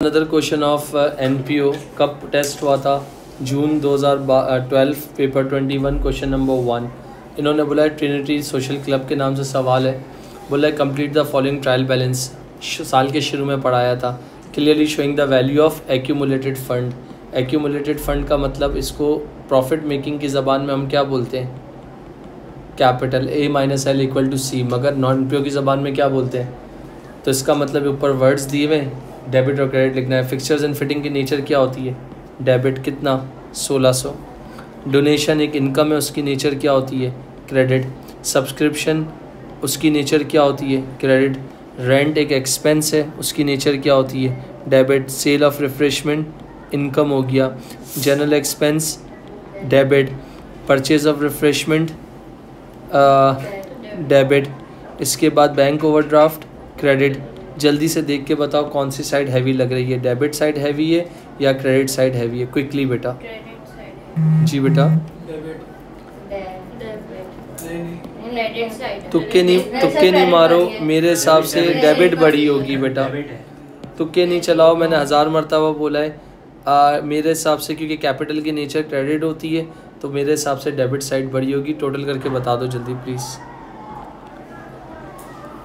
Another question of NPO. कब test हुआ था? जून 2012, पेपर 21, क्वेश्चन नंबर 1। इन्होंने बोला है ट्रिनिटी सोशल क्लब के नाम से सवाल है। बोला है complete the following trial balance. साल के शुरू में पढ़ाया था। Clearly showing the value of accumulated fund. Accumulated fund का मतलब इसको प्रॉफिट मेकिंग की ज़बान में हम क्या बोलते हैं? Capital. A minus L equal to C. मगर नॉन एनपीओ की ज़बान में क्या बोलते हैं? तो इसका मतलब ऊपर वर्ड्स दिए हुए हैं, डेबिट और क्रेडिट लिखना है। फिक्सचर्स एंड फिटिंग की नेचर क्या होती है? डेबिट। कितना? 1600। डोनेशन एक इनकम है, उसकी नेचर क्या होती है? क्रेडिट। सब्सक्रिप्शन उसकी नेचर क्या होती है? क्रेडिट। रेंट एक एक्सपेंस है, उसकी नेचर क्या होती है? Debit. Sale of refreshment income हो गया। General expense debit. Purchase of refreshment debit. इसके बाद बैंक ओवरड्राफ्ट क्रेडिट। जल्दी से देख के बताओ कौन सी साइड हैवी लग रही है? डेबिट साइड हैवी है या क्रेडिट साइड हैवी है? क्विकली बेटा। जी बेटा। तुक्के नहीं मारो, मेरे हिसाब से डेबिट बड़ी होगी बेटा। तुक्के नहीं चलाओ, मैंने 1000 मरतबा बोला है। मेरे हिसाब से क्योंकि कैपिटल की नेचर क्रेडिट होती है तो मेरे हिसाब से डेबिट साइड बड़ी होगी। टोटल करके बता दो जल्दी प्लीज़।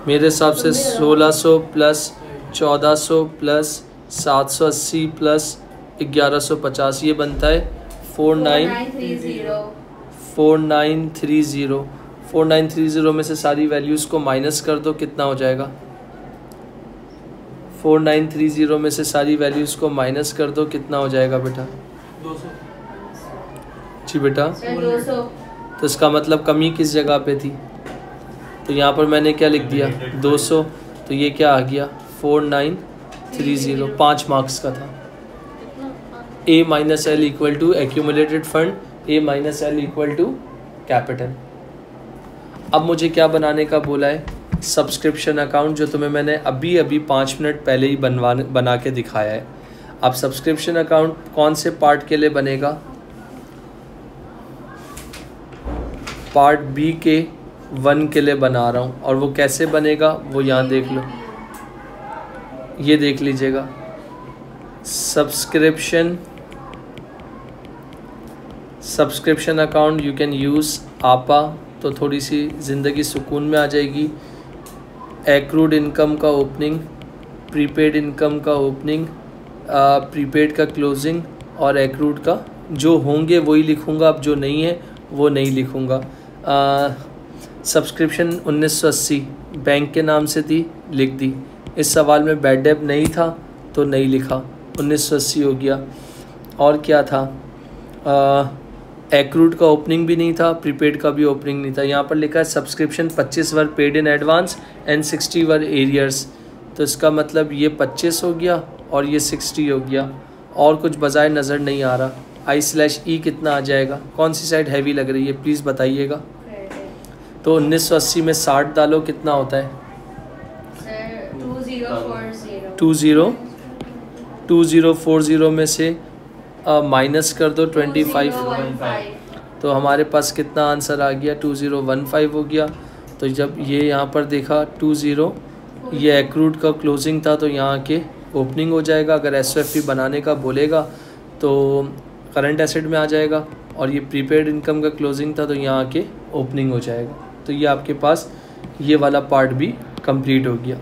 मेरे हिसाब से 1600 प्लस 1400 प्लस 780 प्लस 1150 ये बनता है 4930। 4930 में से सारी वैल्यूज़ को माइनस कर दो, कितना हो जाएगा? 4930 में से सारी वैल्यूज़ को माइनस कर दो, कितना हो जाएगा बेटा? 200। जी बेटा। 200। तो इसका मतलब कमी किस जगह पे थी? तो यहाँ पर मैंने क्या लिख दिया? 200। तो ये क्या आ गया? 4930। 5 मार्क्स का था। A minus L equal to accumulated fund, A minus L equal to capital. अब मुझे क्या बनाने का बोला है? सब्सक्रिप्शन अकाउंट, जो तुम्हें मैंने अभी 5 मिनट पहले ही बना के दिखाया है। अब सब्सक्रिप्शन अकाउंट कौन से पार्ट के लिए बनेगा? पार्ट बी के 1 के लिए बना रहा हूँ। और वो कैसे बनेगा वो यहाँ देख लो, ये देख लीजिएगा। Subscription account you can use आपा, तो थोड़ी सी ज़िंदगी सुकून में आ जाएगी। एक्रूड इनकम का ओपनिंग, प्रीपेड इनकम का ओपनिंग, प्रीपेड का क्लोजिंग और एक्रूड का जो होंगे वही लिखूँगा, अब जो नहीं है वो नहीं लिखूँगा। सब्सक्रिप्शन 1980 बैंक के नाम से थी, लिख दी। इस सवाल में बैड डेब्ट नहीं था तो नहीं लिखा, 1980 हो गया। और क्या था? एक्रूड का ओपनिंग भी नहीं था, प्रीपेड का भी ओपनिंग नहीं था। यहाँ पर लिखा है subscription 25 were paid in advance and 60 were arrears. तो इसका मतलब ये 25 हो गया और ये 60 हो गया। और कुछ बजाय नज़र नहीं आ रहा। I/E कितना आ जाएगा? कौन सी साइड हैवी लग रही है प्लीज़ बताइएगा। तो 1980 में 60 डालो, कितना होता है? 2040 में से माइनस कर दो 25। तो हमारे पास कितना आंसर आ गया? 2015 हो गया। तो जब ये यहाँ पर देखा 20, ये एक्रूड का क्लोजिंग था तो यहाँ के ओपनिंग हो जाएगा। अगर SOFP बनाने का बोलेगा तो करंट एसेट में आ जाएगा। और ये प्रीपेड इनकम का क्लोजिंग था तो यहाँ के ओपनिंग हो जाएगा। तो ये आपके पास ये वाला पार्ट भी कंप्लीट हो गया।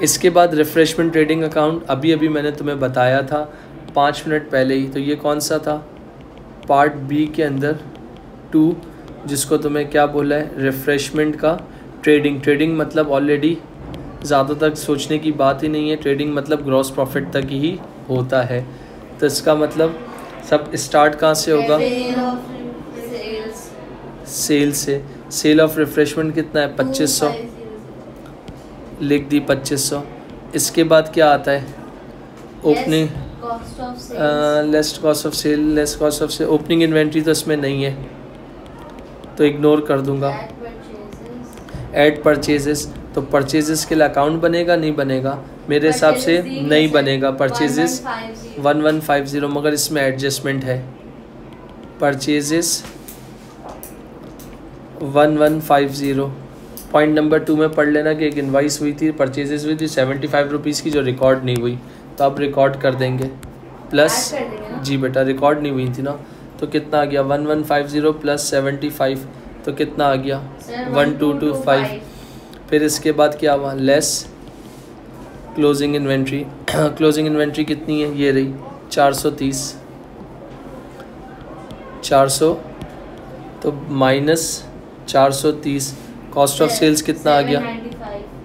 इसके बाद रिफ्रेशमेंट ट्रेडिंग अकाउंट अभी मैंने तुम्हें बताया था 5 मिनट पहले ही। तो ये कौन सा था? पार्ट बी के अंदर 2, जिसको तुम्हें क्या बोला है? रिफ्रेशमेंट का ट्रेडिंग। ट्रेडिंग मतलब ऑलरेडी ज़्यादा तक सोचने की बात ही नहीं है। ट्रेडिंग मतलब ग्रॉस प्रॉफिट तक ही होता है। तो इसका मतलब सब स्टार्ट कहाँ से होगा? सेल से। सेल ऑफ रिफ्रेशमेंट कितना है? 2500, लिख दी 2500। इसके बाद क्या आता है? Opening less cost of sale, less cost of sale. Opening inventory तो इसमें नहीं है तो इग्नोर कर दूंगा। ऐड परचेजेस, तो परचेजेस के लिए अकाउंट बनेगा नहीं बनेगा? मेरे हिसाब से नहीं बनेगा। परचेजेस 1150, मगर इसमें एडजस्टमेंट है। परचेजेस 1150 पॉइंट नंबर 2 में पढ़ लेना कि एक इनवाइस हुई थी, परचेजेस हुई थी 75 रुपीज़ की जो रिकॉर्ड नहीं हुई, तो आप रिकॉर्ड कर देंगे प्लस, जी बेटा रिकॉर्ड नहीं हुई थी ना, तो कितना आ गया 1150 प्लस 75, तो कितना आ गया 1225। फिर इसके बाद क्या हुआ less closing inventory. Closing inventory कितनी है, ये रही 430, 400 तो माइनस 430, कॉस्ट ऑफ सेल्स कितना आ गया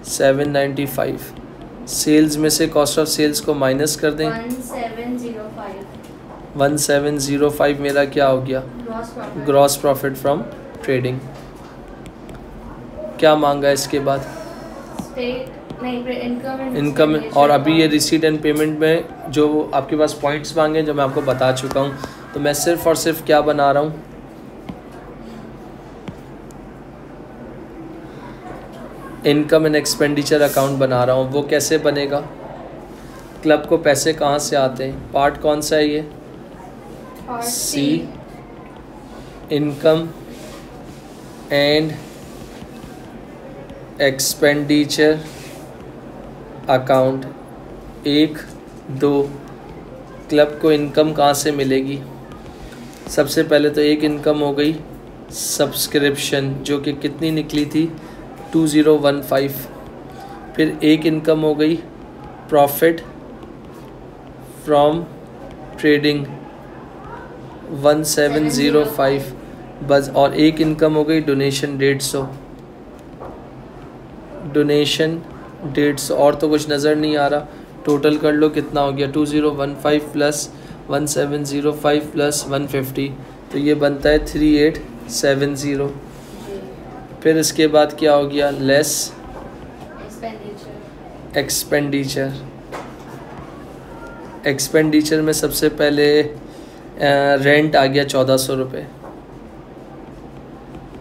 795, सेल्स में से कॉस्ट ऑफ सेल्स को माइनस कर दें 1705 मेरा क्या हो गया ग्रॉस प्रॉफिट फ्रॉम ट्रेडिंग। क्या मांगा इसके बाद इनकम, और अभी ये रिसीट एंड पेमेंट में जो आपके पास पॉइंट्स मांगे जो मैं आपको बता चुका हूँ, तो मैं सिर्फ और सिर्फ क्या बना रहा हूँ इनकम एंड एक्सपेंडिचर अकाउंट बना रहा हूँ। वो कैसे बनेगा, क्लब को पैसे कहाँ से आते हैं, पार्ट कौन सा है ये C, income and expenditure account. 1 2 club को इनकम कहाँ से मिलेगी, सबसे पहले तो एक इनकम हो गई सब्सक्रिप्शन जो कि कितनी निकली थी 2015, फिर एक इनकम हो गई प्रॉफिट फ्रॉम ट्रेडिंग 1705 बस, और एक इनकम हो गई डोनेशन 150, डोनेशन 150, और तो कुछ नज़र नहीं आ रहा। टोटल कर लो कितना हो गया 2015 प्लस 1705 प्लस 150, तो ये बनता है 3870। फिर इसके बाद क्या हो गया लेस एक्सपेंडिचर। एक्सपेंडिचर में सबसे पहले रेंट आ गया 1400 रुपये।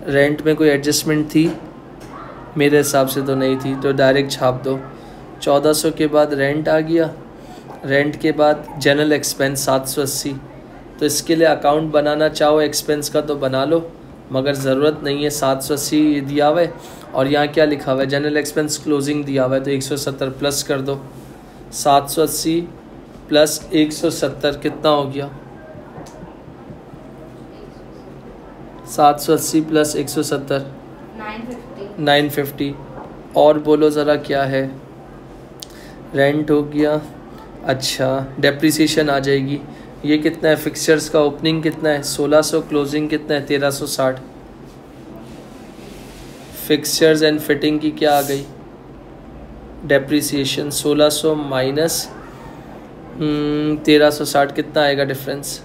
रेंट में कोई एडजस्टमेंट थी मेरे हिसाब से तो नहीं थी, तो डायरेक्ट छाप दो। 1400 के बाद रेंट आ गया, रेंट के बाद जनरल एक्सपेंस 780, तो इसके लिए अकाउंट बनाना चाहो एक्सपेंस का तो बना लो, मगर ज़रूरत नहीं है। 780 दिया हुआ है और यहाँ क्या लिखा हुआ है जनरल एक्सपेंस क्लोजिंग दिया हुआ है, तो 170 प्लस कर दो। 780 प्लस 170 कितना हो गया 780 प्लस 170 950। और बोलो ज़रा क्या है, रेंट हो गया, अच्छा डेप्रिसिएशन आ जाएगी। ये कितना है फिक्सचर्स का ओपनिंग कितना है 1600, क्लोजिंग कितना है 1360। फिक्सचर्स एंड फिटिंग की क्या आ गई डेप्रिसिएशन 1600 माइनस 1360 कितना आएगा डिफरेंस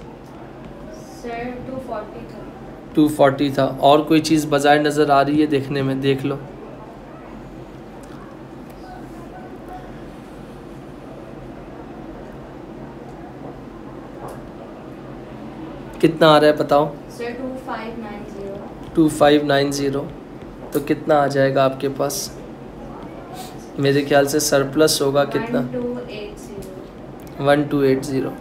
240 था। और कोई चीज़ बाजार नज़र आ रही है देखने में, देख लो। कितना आ रहा है बताओ सर 2590। 2590, तो कितना आ जाएगा आपके पास, मेरे ख्याल से सरप्लस होगा कितना 1280। 1280।